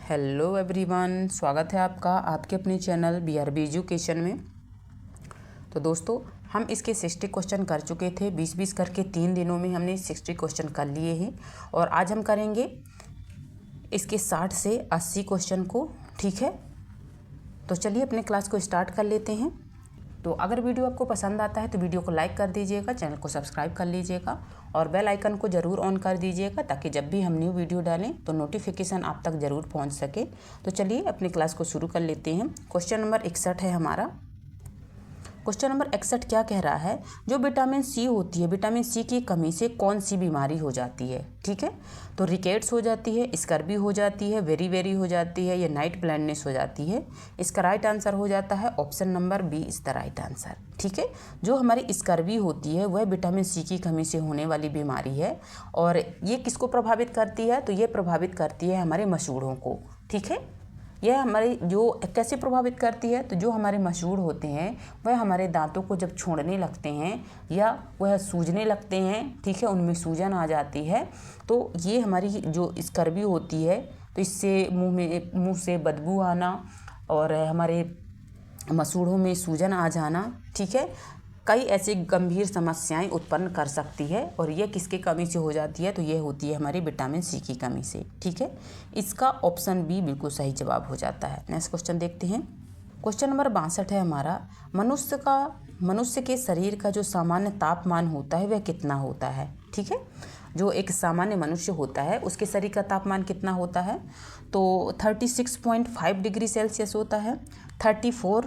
Hello everyone, स्वागत है आपका आपके अपने चैनल BRB एजुकेशन में। तो दोस्तों, हम इसके 60 क्वेश्चन कर चुके थे। 20-20 करके 3 दिनों में हमने 60 क्वेश्चन कर लिए हैं और आज हम करेंगे इसके 60 से 80 क्वेश्चन को। ठीक है, तो चलिए अपने क्लास को स्टार्ट कर लेते हैं। तो अगर वीडियो आपको पसंद आता है तो वीडियो को लाइक कर दीजिएगा, चैनल को सब्सक्राइब कर लीजिएगा और बेल आइकन को ज़रूर ऑन कर दीजिएगा ताकि जब भी हम न्यू वीडियो डालें तो नोटिफिकेशन आप तक ज़रूर पहुंच सके। तो चलिए अपनी क्लास को शुरू कर लेते हैं। क्वेश्चन नंबर 61 है हमारा। क्वेश्चन नंबर 61 क्या कह रहा है, जो विटामिन सी होती है, विटामिन सी की कमी से कौन सी बीमारी हो जाती है। ठीक है, तो रिकेट्स हो जाती है, स्कर्वी हो जाती है, वेरी हो जाती है, या नाइट ब्लाइंडनेस हो जाती है। इसका राइट आंसर हो जाता है option number B is the right answer. ठीक है, जो हमारी स्कर्वी होती है वह विटामिन सी की कमी से होने वाली बीमारी है और ये किसको प्रभावित करती है, तो ये प्रभावित करती है हमारे मसूड़ों को। ठीक है, यह हमारे जो कैसे प्रभावित करती है, तो जो हमारे मसूड़ होते हैं वह हमारे दांतों को जब छोड़ने लगते हैं या वह सूजने लगते हैं, ठीक है, उनमें सूजन आ जाती है, तो ये हमारी जो स्कर्वी होती है, तो इससे मुंह से बदबू आना और हमारे मसूड़ों में सूजन आ जाना, ठीक है, कई ऐसी गंभीर समस्याएं उत्पन्न कर सकती है और ये किसकी कमी से हो जाती है, तो ये होती है हमारी विटामिन सी की कमी से। ठीक है, इसका ऑप्शन बी बिल्कुल सही जवाब हो जाता है। नेक्स्ट क्वेश्चन देखते हैं। क्वेश्चन नंबर 62 है हमारा। मनुष्य के शरीर का जो सामान्य तापमान होता है वह कितना होता है। ठीक है, जो एक सामान्य मनुष्य होता है उसके शरीर का तापमान कितना होता है, तो 36.5 डिग्री सेल्सियस होता है, 34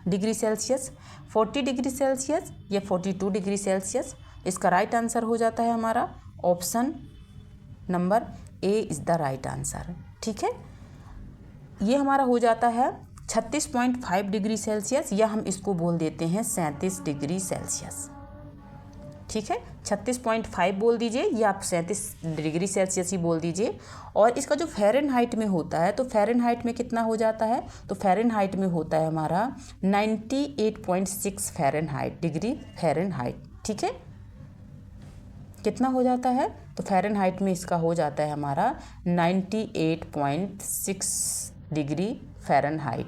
डिग्री सेल्सियस, 40 डिग्री सेल्सियस या 42 डिग्री सेल्सियस। इसका राइट आंसर हो जाता है हमारा option number A is the right answer. ठीक है, ये हमारा हो जाता है 36.5 डिग्री सेल्सियस या हम इसको बोल देते हैं 37 डिग्री सेल्सियस। ठीक है, 36.5 बोल दीजिए या आप 37 डिग्री सेल्सियस ही बोल दीजिए। और इसका जो फ़ारेनहाइट में होता है, तो फ़ारेनहाइट में कितना हो जाता है, तो फ़ारेनहाइट में होता है हमारा 98.6 फ़ारेनहाइट डिग्री फ़ारेनहाइट। ठीक है, कितना हो जाता है, तो फ़ारेनहाइट में इसका हो जाता है हमारा 98.6 डिग्री फ़ारेनहाइट।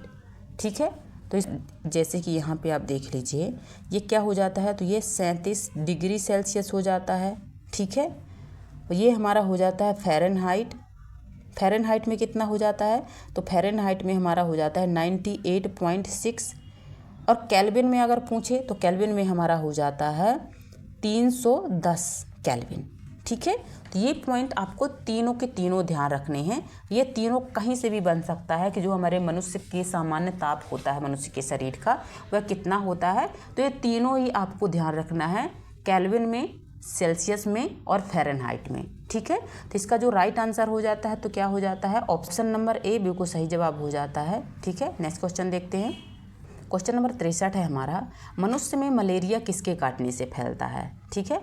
ठीक है, तो जैसे कि यहाँ पे आप देख लीजिए ये क्या हो जाता है, तो ये 37 डिग्री सेल्सियस हो जाता है। ठीक है, तो ये हमारा हो जाता है फ़ारेनहाइट। फ़ारेनहाइट में कितना हो जाता है, तो फ़ारेनहाइट में हमारा हो जाता है 98.6 और केल्विन में अगर पूछे तो केल्विन में हमारा हो जाता है 310 केल्विन। ठीक है, तो ये पॉइंट आपको तीनों के तीनों ध्यान रखने हैं। ये तीनों कहीं से भी बन सकता है कि जो हमारे मनुष्य के सामान्य ताप होता है मनुष्य के शरीर का वह कितना होता है, तो ये तीनों ही आपको ध्यान रखना है, केल्विन में, सेल्सियस में और फ़ारेनहाइट में। ठीक है, तो इसका जो राइट आंसर हो जाता है तो क्या हो जाता है, ऑप्शन नंबर ए बिल्कुल सही जवाब हो जाता है। ठीक है, नेक्स्ट क्वेश्चन देखते हैं। क्वेश्चन नंबर 63 है हमारा। मनुष्य में मलेरिया किसके काटने से फैलता है। ठीक है,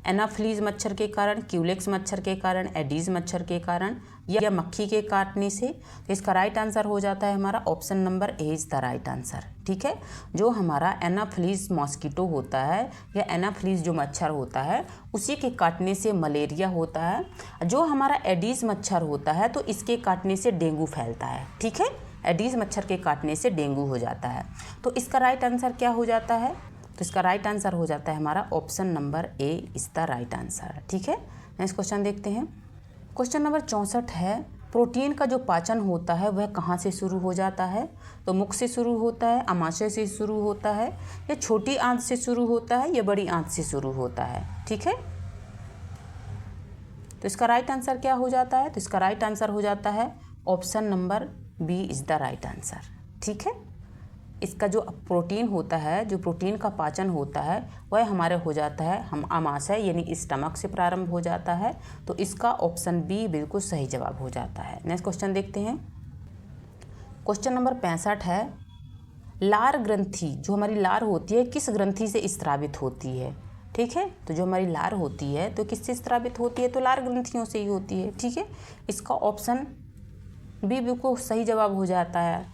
एनाफ्लीज मच्छर के कारण, क्यूलेक्स मच्छर के कारण, एडीज मच्छर के कारण या मक्खी के काटने से। तो इसका राइट आंसर हो जाता है हमारा option number A is the right answer. ठीक है, जो हमारा एनाफ्लीज मॉस्किटो होता है या एनाफ्लीज जो मच्छर होता है उसी के काटने से मलेरिया होता है। जो हमारा एडीज मच्छर होता है तो इसके काटने से डेंगू फैलता है। ठीक है, एडीज मच्छर के काटने से डेंगू हो जाता है। तो इसका राइट आंसर क्या हो जाता है, तो इसका राइट आंसर हो जाता है हमारा option number A is the right answer. ठीक है, नेक्स्ट क्वेश्चन देखते हैं। क्वेश्चन नंबर 64 है। प्रोटीन का जो पाचन होता है वह कहाँ से शुरू हो जाता है, तो मुख से शुरू होता है, आमाशय से शुरू होता है, या छोटी आंत से शुरू होता है, या बड़ी आंत से शुरू होता है। ठीक है, तो इसका राइट आंसर क्या हो जाता है, तो इसका राइट आंसर हो जाता है option number B is the right answer. ठीक है, इसका जो प्रोटीन होता है, जो प्रोटीन का पाचन होता है वह हमारे हो जाता है हम आमाशय यानी स्टमक से प्रारंभ हो जाता है, तो इसका ऑप्शन बी बिल्कुल सही जवाब हो जाता है। नेक्स्ट क्वेश्चन देखते हैं। क्वेश्चन नंबर 65 है। लार ग्रंथि, जो हमारी लार होती है किस ग्रंथि से स्रावित होती है। ठीक है, तो जो हमारी लार होती है तो किससे स्रावित होती है, तो लार ग्रंथियों से ही होती है। ठीक है, इसका ऑप्शन बी बिल्कुल सही जवाब हो जाता है।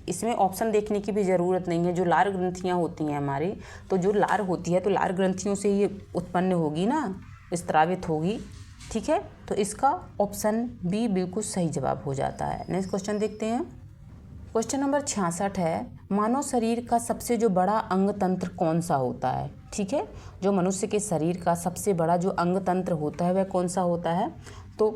इसमें ऑप्शन देखने की भी ज़रूरत नहीं है। जो लार ग्रंथियाँ होती हैं हमारी, तो जो लार होती है तो लार ग्रंथियों से ये उत्पन्न होगी ना, स्रावित होगी। ठीक है, तो इसका ऑप्शन बी बिल्कुल सही जवाब हो जाता है। नेक्स्ट क्वेश्चन देखते हैं। क्वेश्चन नंबर 66 है, मानव शरीर का सबसे जो बड़ा अंग तंत्र कौन सा होता है। ठीक है, जो मनुष्य के शरीर का सबसे बड़ा जो अंग तंत्र होता है वह कौन सा होता है। तो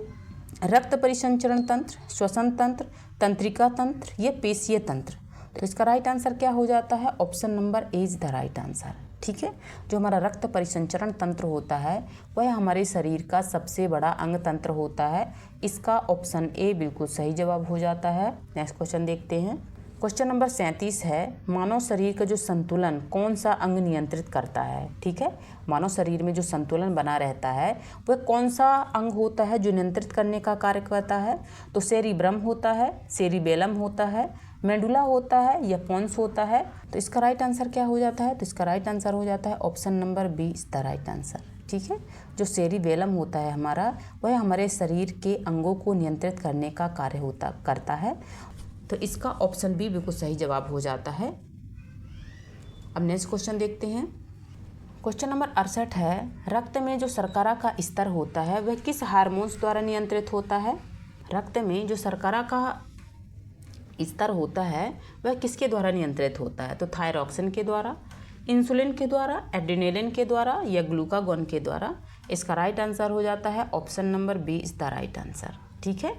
रक्त परिसंचरण तंत्र, श्वसन तंत्र, तंत्रिका तंत्र या पेशीय तंत्र। तो इसका राइट आंसर क्या हो जाता है, option number A is the right answer. ठीक है, जो हमारा रक्त परिसंचरण तंत्र होता है वह हमारे शरीर का सबसे बड़ा अंग तंत्र होता है। इसका ऑप्शन ए बिल्कुल सही जवाब हो जाता है। नेक्स्ट क्वेश्चन देखते हैं। क्वेश्चन नंबर 37 है, मानव शरीर का जो संतुलन कौन सा अंग नियंत्रित करता है। ठीक है, मानव शरीर में जो संतुलन बना रहता है वह कौन सा अंग होता है जो नियंत्रित करने का कार्य करता है। तो सेरिब्रम होता है, सेरिबेलम होता है, मेडुला होता है या पोन्स होता है। तो इसका राइट आंसर क्या हो जाता है, तो इसका राइट आंसर हो जाता है option number B is the right answer. ठीक है, जो सेरिबेलम होता है हमारा वह हमारे शरीर के अंगों को नियंत्रित करने का कार्य करता है। तो इसका ऑप्शन बी बिल्कुल सही जवाब हो जाता है। अब नेक्स्ट क्वेश्चन देखते हैं। क्वेश्चन नंबर 68 है, रक्त में जो शर्करा का स्तर होता है वह किस हार्मोन्स द्वारा नियंत्रित होता है। रक्त में जो शर्करा का स्तर होता है वह किसके द्वारा नियंत्रित होता है। तो थायरॉक्सिन के द्वारा, इंसुलिन के द्वारा, एड्रेनालिन के द्वारा या ग्लूकागॉन के द्वारा। इसका राइट आंसर हो जाता है option number B is the right answer. ठीक है,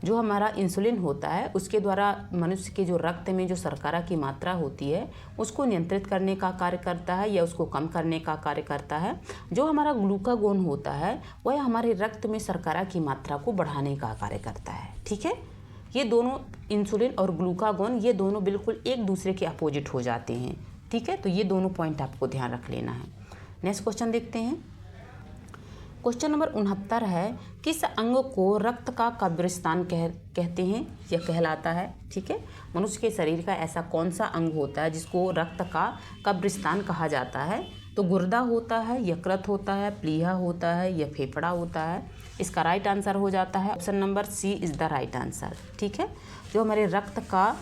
जो हमारा इंसुलिन होता है उसके द्वारा मनुष्य के जो रक्त में जो शर्करा की मात्रा होती है उसको नियंत्रित करने का कार्य करता है या उसको कम करने का कार्य करता है। जो हमारा ग्लूकागॉन होता है वह हमारे रक्त में शर्करा की मात्रा को बढ़ाने का कार्य करता है। ठीक है, ये दोनों इंसुलिन और ग्लूकागॉन ये दोनों बिल्कुल एक दूसरे के अपोजिट हो जाते हैं। ठीक है, तो ये दोनों पॉइंट आपको ध्यान रख लेना है। नेक्स्ट क्वेश्चन देखते हैं। क्वेश्चन नंबर 69 है, किस अंग को रक्त का कब्रिस्तान कहते हैं या कहलाता है। ठीक है, मनुष्य के शरीर का ऐसा कौन सा अंग होता है जिसको रक्त का कब्रिस्तान कहा जाता है। तो गुर्दा होता है, यकृत होता है, प्लीहा होता है या फेफड़ा होता है। इसका राइट आंसर हो जाता है option number C is the right answer. ठीक है, जो हमारे रक्त का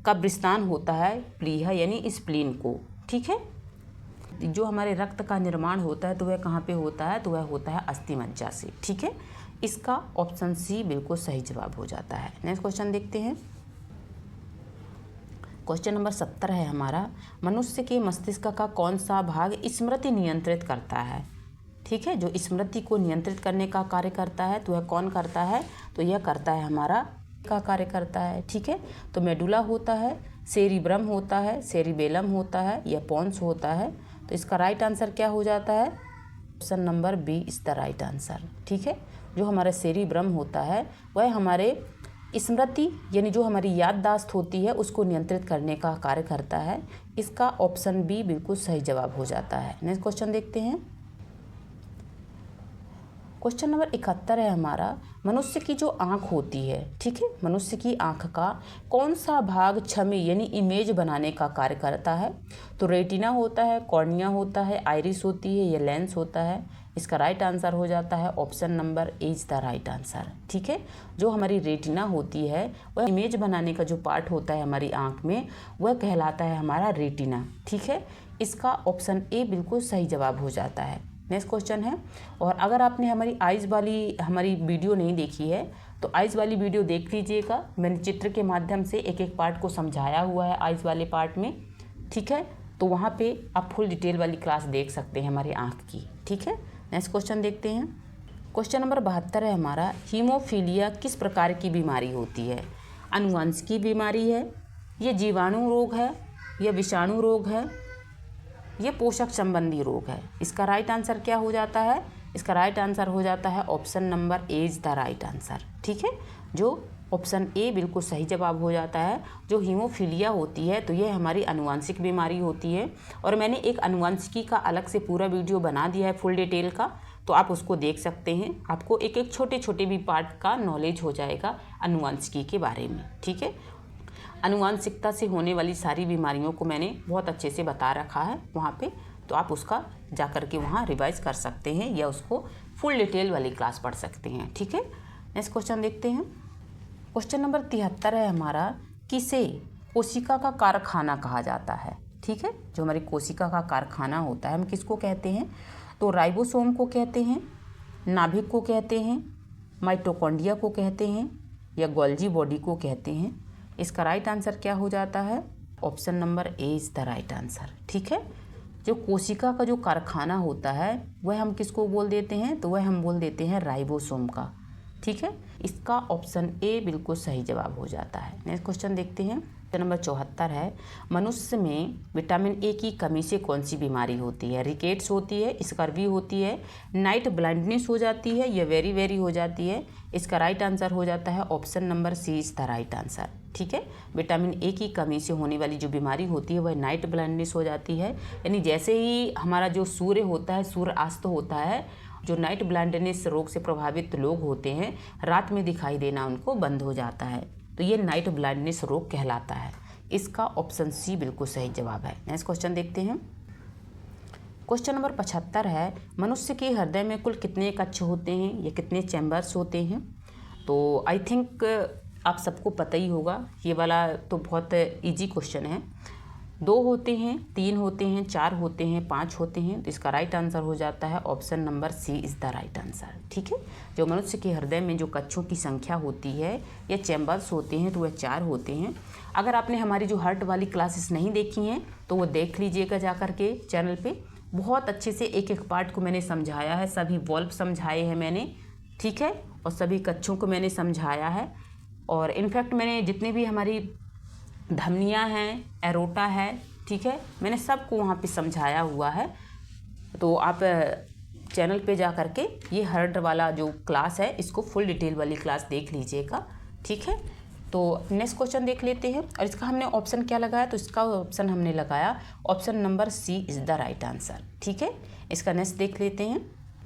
कब्रिस्तान होता है प्लीहा यानी स्प्लीन को। ठीक है, जो हमारे रक्त का निर्माण होता है तो वह कहाँ पे होता है, तो वह होता है अस्थि मज्जा से। ठीक है, इसका ऑप्शन सी बिल्कुल सही जवाब हो जाता है। नेक्स्ट क्वेश्चन देखते हैं। क्वेश्चन नंबर 70 है हमारा, मनुष्य के मस्तिष्क का कौन सा भाग स्मृति नियंत्रित करता है। ठीक है, जो स्मृति को नियंत्रित करने का कार्य करता है तो वह कौन करता है, तो यह करता है हमारा का कार्य करता है। ठीक है, तो मेडुला होता है, सेरिब्रम होता है, सेरिबेलम होता है या पोन्स होता है। तो इसका राइट आंसर क्या हो जाता है, option number B is the right answer. ठीक है, जो हमारा सेरिब्रम होता है वह हमारे स्मृति यानी जो हमारी याददाश्त होती है उसको नियंत्रित करने का कार्य करता है। इसका ऑप्शन बी बिल्कुल सही जवाब हो जाता है। नेक्स्ट क्वेश्चन देखते हैं। क्वेश्चन नंबर 71 है हमारा, मनुष्य की जो आँख होती है। ठीक है, मनुष्य की आँख का कौन सा भाग छवि यानी इमेज बनाने का कार्य करता है। तो रेटिना होता है, कॉर्निया होता है, आइरिस होती है या लेंस होता है। इसका राइट आंसर हो जाता है option number A is the right answer. ठीक है, जो हमारी रेटिना होती है वह इमेज बनाने का जो पार्ट होता है हमारी आँख में वह कहलाता है हमारा रेटिना। ठीक है, इसका ऑप्शन ए बिल्कुल सही जवाब हो जाता है। नेक्स्ट क्वेश्चन है, और अगर आपने हमारी आइज़ वाली हमारी वीडियो नहीं देखी है तो आइज़ वाली वीडियो देख लीजिएगा। मैंने चित्र के माध्यम से एक एक पार्ट को समझाया हुआ है आइज़ वाले पार्ट में। ठीक है, तो वहाँ पे आप फुल डिटेल वाली क्लास देख सकते हैं हमारी आँख की। ठीक है, नेक्स्ट क्वेश्चन देखते हैं। क्वेश्चन नंबर 72 है हमारा, हीमोफीलिया किस प्रकार की बीमारी होती है। आनुवंशिक बीमारी है, ये जीवाणु रोग है, यह विषाणु रोग है, ये पोषक संबंधी रोग है। इसका राइट आंसर क्या हो जाता है, इसका राइट आंसर हो जाता है option number A is the right answer. ठीक है, जो ऑप्शन ए बिल्कुल सही जवाब हो जाता है। जो हीमोफीलिया होती है तो यह हमारी आनुवंशिक बीमारी होती है और मैंने एक आनुवंशिकी का अलग से पूरा वीडियो बना दिया है फुल डिटेल का, तो आप उसको देख सकते हैं। आपको एक एक छोटे छोटे भी पार्ट का नॉलेज हो जाएगा आनुवंशिकी के बारे में। ठीक है, आनुवंशिकता से होने वाली सारी बीमारियों को मैंने बहुत अच्छे से बता रखा है वहाँ पे, तो आप उसका जा कर के वहाँ रिवाइज कर सकते हैं या उसको फुल डिटेल वाली क्लास पढ़ सकते हैं। ठीक है, नेक्स्ट क्वेश्चन देखते हैं। क्वेश्चन नंबर 73 है हमारा, किसे कोशिका का कारखाना कहा जाता है। ठीक है, जो हमारी कोशिका का कारखाना होता है हम किसको कहते हैं, तो राइबोसोम को कहते हैं, नाभिक को कहते हैं, माइटोकॉन्ड्रिया को कहते हैं या गोल्जी बॉडी को कहते हैं? इसका राइट आंसर क्या हो जाता है? Option number A is the right answer. ठीक है, जो कोशिका का जो कारखाना होता है वह हम किसको बोल देते हैं? तो वह हम बोल देते हैं राइबोसोम का। ठीक है, इसका ऑप्शन ए बिल्कुल सही जवाब हो जाता है। नेक्स्ट क्वेश्चन देखते हैं। क्वेश्चन नंबर 74 है, मनुष्य में विटामिन ए की कमी से कौन सी बीमारी होती है? रिकेट्स होती है, स्कर्वी होती है, नाइट ब्लाइंडनेस हो जाती है या वेरी वेरी हो जाती है? इसका राइट आंसर हो जाता है option number C is the right answer. ठीक है, विटामिन ए की कमी से होने वाली जो बीमारी होती है वह नाइट ब्लाइंडनेस हो जाती है। यानी जैसे ही हमारा जो सूर्य होता है, सूर्य अस्त होता है, जो नाइट ब्लाइंडनेस रोग से प्रभावित लोग होते हैं, रात में दिखाई देना उनको बंद हो जाता है, तो ये नाइट ब्लाइंडनेस रोग कहलाता है। इसका ऑप्शन सी बिल्कुल सही जवाब है। नेक्स्ट क्वेश्चन देखते हैं। क्वेश्चन नंबर 75 है, मनुष्य के हृदय में कुल कितने कक्ष होते हैं या कितने चैम्बर्स होते हैं? तो आई थिंक आप सबको पता ही होगा, ये वाला तो बहुत इजी क्वेश्चन है। 2 होते हैं, 3 होते हैं, 4 होते हैं, 5 होते हैं? तो इसका राइट आंसर हो जाता है option number C is the right answer. ठीक है, जो मनुष्य के हृदय में जो कक्षों की संख्या होती है या चैम्बर्स होते हैं तो वह 4 होते हैं। अगर आपने हमारी जो हार्ट वाली क्लासेस नहीं देखी हैं तो वो देख लीजिएगा जा कर के चैनल पे। बहुत अच्छे से एक एक पार्ट को मैंने समझाया है, सभी वॉल्व समझाए हैं मैंने। ठीक है, और सभी कक्षों को मैंने समझाया है, और इनफैक्ट मैंने जितने भी हमारी धमनियाँ हैं, एरोटा है, ठीक है, मैंने सबको वहाँ पे समझाया हुआ है। तो आप चैनल पे जा कर के ये हार्ट वाला जो क्लास है इसको फुल डिटेल वाली क्लास देख लीजिएगा। ठीक है, तो नेक्स्ट क्वेश्चन देख लेते हैं। और इसका हमने ऑप्शन क्या लगाया? तो इसका ऑप्शन हमने लगाया option number C is the right answer. ठीक है, इसका नेक्स्ट देख लेते हैं।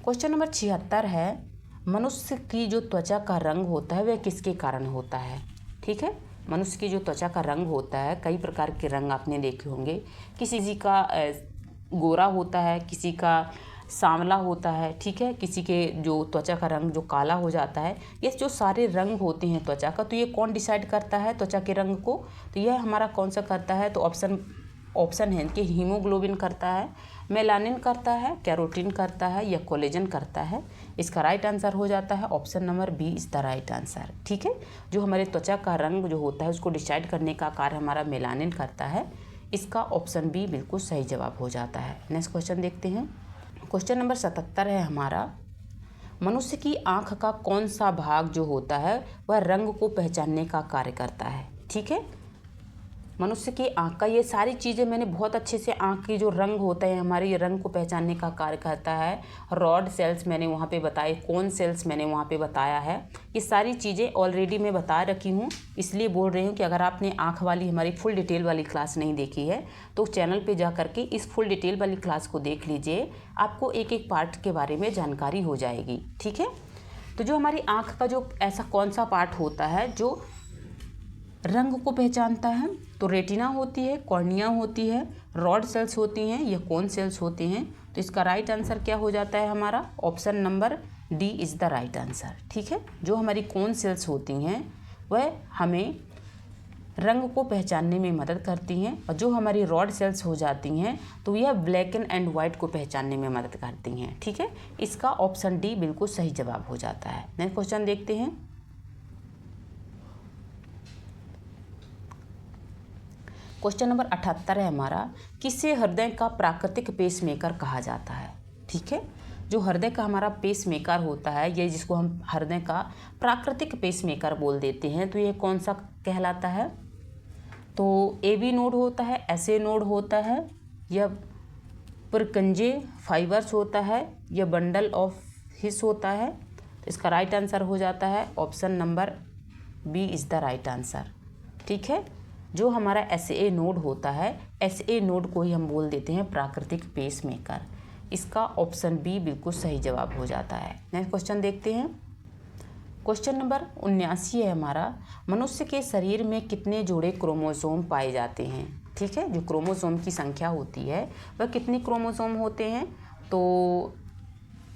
क्वेश्चन नंबर 76 है, मनुष्य की जो त्वचा का रंग होता है वह किसके कारण होता है? ठीक है, मनुष्य की जो त्वचा का रंग होता है, कई प्रकार के रंग आपने देखे होंगे। किसी का गोरा होता है, किसी का सांवला होता है, ठीक है, किसी के जो त्वचा का रंग जो काला हो जाता है। ये जो सारे रंग होते हैं त्वचा का, तो ये कौन डिसाइड करता है त्वचा के रंग को? तो यह हमारा कौन सा करता है? तो ऑप्शन है कि हीमोग्लोबिन करता है, मेलानिन करता है, कैरोटीन करता है या कोलेजन करता है? इसका राइट आंसर हो जाता है option number B is the right answer. ठीक है, जो हमारे त्वचा का रंग जो होता है उसको डिसाइड करने का कार्य हमारा मेलानिन करता है। इसका ऑप्शन बी बिल्कुल सही जवाब हो जाता है। नेक्स्ट क्वेश्चन देखते हैं। क्वेश्चन नंबर 77 है हमारा, मनुष्य की आँख का कौन सा भाग जो होता है वह रंग को पहचानने का कार्य करता है? ठीक है, मनुष्य की आँख का, ये सारी चीज़ें मैंने बहुत अच्छे से, आँख की जो रंग होता है हमारे, ये रंग को पहचानने का कार्य करता है। रॉड सेल्स मैंने वहाँ पे बताए, कोन सेल्स मैंने वहाँ पे बताया है। ये सारी चीज़ें ऑलरेडी मैं बता रखी हूँ, इसलिए बोल रही हूँ कि अगर आपने आँख वाली हमारी फुल डिटेल वाली क्लास नहीं देखी है तो चैनल पर जा करके इस फुल डिटेल वाली क्लास को देख लीजिए, आपको एक एक पार्ट के बारे में जानकारी हो जाएगी। ठीक है, तो जो हमारी आँख का जो ऐसा कौन सा पार्ट होता है जो रंग को पहचानता है? तो रेटिना होती है, कॉर्निया होती है, रॉड सेल्स होती हैं या कोन सेल्स होते हैं? तो इसका राइट आंसर क्या हो जाता है हमारा? Option number D is the right answer. ठीक है, जो हमारी कोन सेल्स होती हैं वह हमें रंग को पहचानने में मदद करती हैं, और जो हमारी रॉड सेल्स हो जाती हैं तो यह ब्लैक एंड वाइट को पहचानने में मदद करती हैं। ठीक है, इसका ऑप्शन डी बिल्कुल सही जवाब हो जाता है। नेक्स्ट क्वेश्चन देखते हैं। क्वेश्चन नंबर 78 है हमारा, किसे हृदय का प्राकृतिक पेसमेकर कहा जाता है? ठीक है, जो हृदय का हमारा पेसमेकर होता है, ये जिसको हम हृदय का प्राकृतिक पेसमेकर बोल देते हैं, तो ये कौन सा कहलाता है? तो AB नोड होता है, SA नोड होता है, या पुरकंजे फाइबर्स होता है, या बंडल ऑफ हिस होता है? तो इसका राइट आंसर हो जाता है option number B is the right answer. ठीक है, जो हमारा SA नोड होता है, SA नोड को ही हम बोल देते हैं प्राकृतिक पेसमेकर। इसका ऑप्शन बी बिल्कुल सही जवाब हो जाता है। नेक्स्ट क्वेश्चन देखते हैं। क्वेश्चन नंबर 79 है हमारा, मनुष्य के शरीर में कितने जोड़े क्रोमोसोम पाए जाते हैं? ठीक है, जो क्रोमोसोम की संख्या होती है वह कितने क्रोमोसोम होते हैं? तो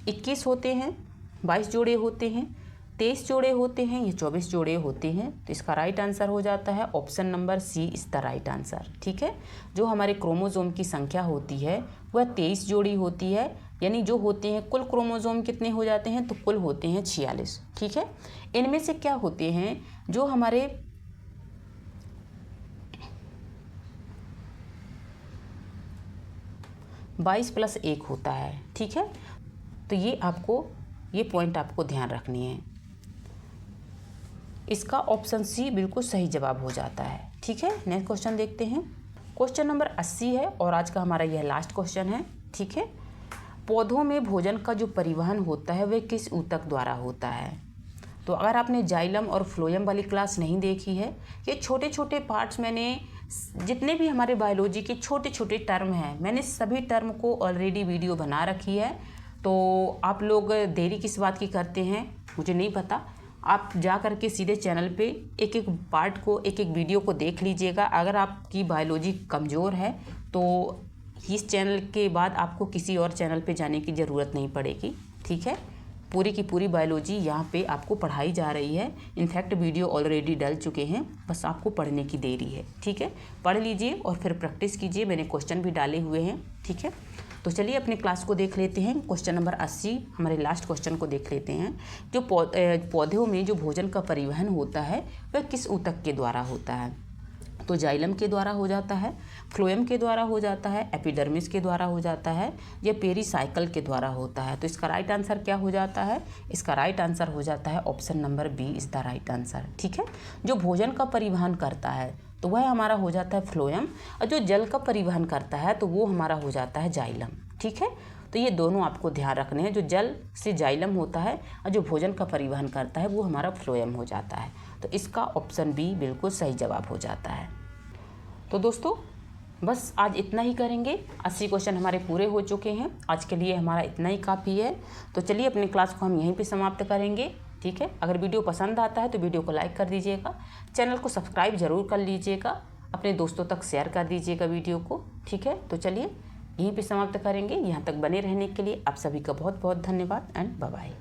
21 होते हैं, 22 जोड़े होते हैं, 23 जोड़े होते हैं या 24 जोड़े होते हैं? तो इसका राइट आंसर हो जाता है option number C is the right answer. ठीक है, जो हमारे क्रोमोसोम की संख्या होती है वह 23 जोड़ी होती है, यानी जो होते हैं कुल क्रोमोसोम कितने हो जाते हैं, तो कुल होते हैं 46। ठीक है, इनमें से क्या होते हैं, जो हमारे 22 + 1 होता है। ठीक है, तो ये पॉइंट आपको ध्यान रखनी है। इसका ऑप्शन सी बिल्कुल सही जवाब हो जाता है। ठीक है, नेक्स्ट क्वेश्चन देखते हैं। क्वेश्चन नंबर 80 है और आज का हमारा यह लास्ट क्वेश्चन है। ठीक है, पौधों में भोजन का जो परिवहन होता है वह किस ऊतक द्वारा होता है। तो अगर आपने जाइलम और फ्लोएम वाली क्लास नहीं देखी है, ये छोटे छोटे पार्ट्स मैंने जितने भी हमारे बायोलॉजी के छोटे छोटे टर्म हैं, मैंने सभी टर्म को ऑलरेडी वीडियो बना रखी है। तो आप लोग देरी किस बात की करते हैं मुझे नहीं पता, आप जा कर के सीधे चैनल पे एक एक पार्ट को, एक एक वीडियो को देख लीजिएगा। अगर आपकी बायोलॉजी कमज़ोर है तो इस चैनल के बाद आपको किसी और चैनल पे जाने की ज़रूरत नहीं पड़ेगी। ठीक है, पूरी की पूरी बायोलॉजी यहाँ पे आपको पढ़ाई जा रही है। इनफैक्ट वीडियो ऑलरेडी डल चुके हैं, बस आपको पढ़ने की देरी है। ठीक है, पढ़ लीजिए और फिर प्रैक्टिस कीजिए, मैंने क्वेश्चन भी डाले हुए हैं। ठीक है, तो चलिए अपने क्लास को देख लेते हैं। क्वेश्चन नंबर 80 हमारे लास्ट क्वेश्चन को देख लेते हैं। जो पौधों में जो भोजन का परिवहन होता है वह किस ऊतक के द्वारा होता है। तो जाइलम के द्वारा हो जाता है, फ्लोएम के द्वारा हो जाता है, एपिडर्मिस के द्वारा हो जाता है, या पेरीसाइकल के द्वारा होता है। तो इसका राइट आंसर क्या हो जाता है, इसका राइट आंसर हो जाता है option number B is the right answer. ठीक है, जो भोजन का परिवहन करता है तो वह हमारा हो जाता है फ्लोएम, और जो जल का परिवहन करता है तो वो हमारा हो जाता है जाइलम। ठीक है, तो ये दोनों आपको ध्यान रखने हैं, जो जल से जाइलम होता है और जो भोजन का परिवहन करता है वो हमारा फ्लोएम हो जाता है। तो इसका ऑप्शन बी बिल्कुल सही जवाब हो जाता है। तो दोस्तों बस आज इतना ही करेंगे, 80 क्वेश्चन हमारे पूरे हो चुके हैं। आज के लिए हमारा इतना ही काफ़ी है। तो चलिए अपनी क्लास को हम यहीं पे समाप्त करेंगे। ठीक है, अगर वीडियो पसंद आता है तो वीडियो को लाइक कर दीजिएगा, चैनल को सब्सक्राइब ज़रूर कर लीजिएगा, अपने दोस्तों तक शेयर कर दीजिएगा वीडियो को। ठीक है, तो चलिए यहीं पे समाप्त करेंगे। यहाँ तक बने रहने के लिए आप सभी का बहुत बहुत धन्यवाद एंड बाय बाय।